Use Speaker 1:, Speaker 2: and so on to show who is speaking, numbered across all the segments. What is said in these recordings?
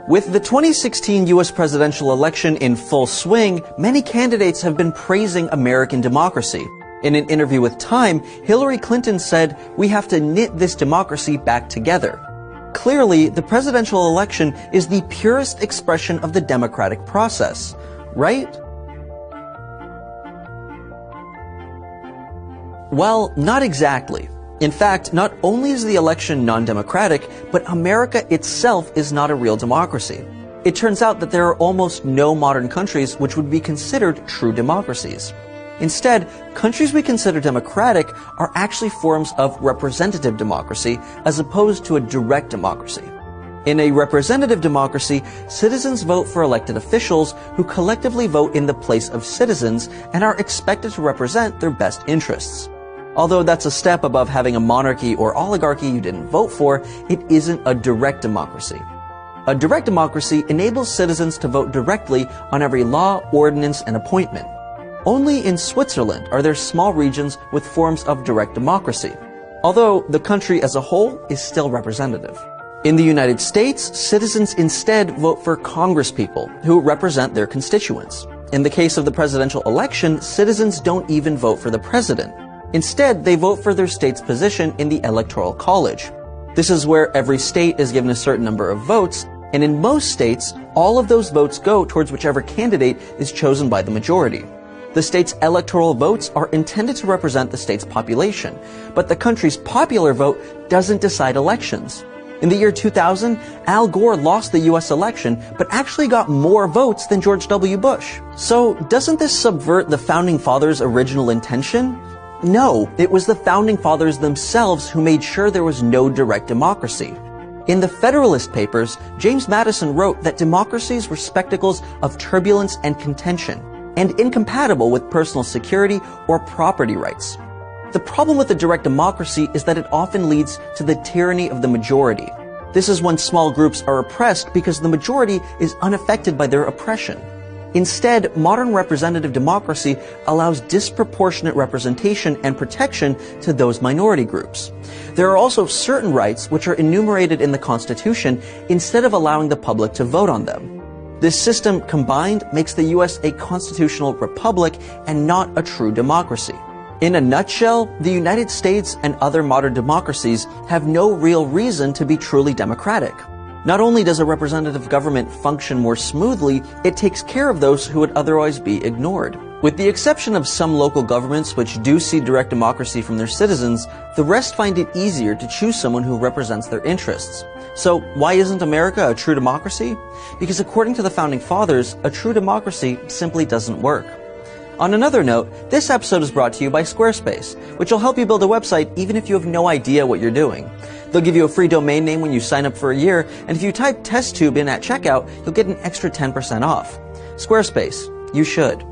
Speaker 1: With the 2016 US presidential election in full swing, many candidates have been praising American democracy. In an interview with Time, Hillary Clinton said, "We have to knit this democracy back together." Clearly, the presidential election is the purest expression of the democratic process, right? Well, not exactly. In fact, not only is the election non-democratic, but America itself is not a real democracy. It turns out that there are almost no modern countries which would be considered true democracies. Instead, countries we consider democratic are actually forms of representative democracy as opposed to a direct democracy. In a representative democracy, citizens vote for elected officials who collectively vote in the place of citizens and are expected to represent their best interests. Although that's a step above having a monarchy or oligarchy you didn't vote for, it isn't a direct democracy. A direct democracy enables citizens to vote directly on every law, ordinance, and appointment. Only in Switzerland are there small regions with forms of direct democracy, although the country as a whole is still representative. In the United States, citizens instead vote for congresspeople who represent their constituents. In the case of the presidential election, citizens don't even vote for the president. Instead, they vote for their state's position in the Electoral College. This is where every state is given a certain number of votes, and in most states, all of those votes go towards whichever candidate is chosen by the majority. The state's electoral votes are intended to represent the state's population, but the country's popular vote doesn't decide elections. In the year 2000, Al Gore lost the US election, but actually got more votes than George W. Bush. So, doesn't this subvert the Founding Fathers' original intention? No, it was the Founding Fathers themselves who made sure there was no direct democracy. In the Federalist Papers, James Madison wrote that democracies were spectacles of turbulence and contention, and incompatible with personal security or property rights. The problem with a direct democracy is that it often leads to the tyranny of the majority. This is when small groups are oppressed because the majority is unaffected by their oppression. Instead, modern representative democracy allows disproportionate representation and protection to those minority groups. There are also certain rights which are enumerated in the Constitution instead of allowing the public to vote on them. This system combined makes the US a constitutional republic and not a true democracy. In a nutshell, the United States and other modern democracies have no real reason to be truly democratic. Not only does a representative government function more smoothly, it takes care of those who would otherwise be ignored. With the exception of some local governments which do see direct democracy from their citizens, the rest find it easier to choose someone who represents their interests. So why isn't America a true democracy? Because according to the Founding Fathers, a true democracy simply doesn't work. On another note, this episode is brought to you by Squarespace, which will help you build a website even if you have no idea what you're doing. They'll give you a free domain name when you sign up for a year, and if you type TestTube in at checkout, you'll get an extra 10% off. Squarespace, you should.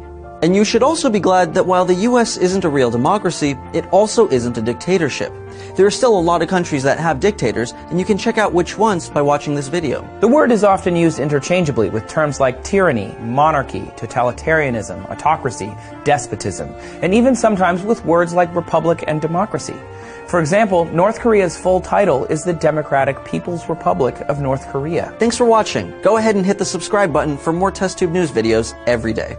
Speaker 1: And you should also be glad that while the US isn't a real democracy, it also isn't a dictatorship. There are still a lot of countries that have dictators, and you can check out which ones by watching this video.
Speaker 2: The word is often used interchangeably with terms like tyranny, monarchy, totalitarianism, autocracy, despotism, and even sometimes with words like republic and democracy. For example, North Korea's full title is the Democratic People's Republic of North Korea.
Speaker 1: Thanks for watching. Go ahead and hit the subscribe button for more TestTube news videos every day.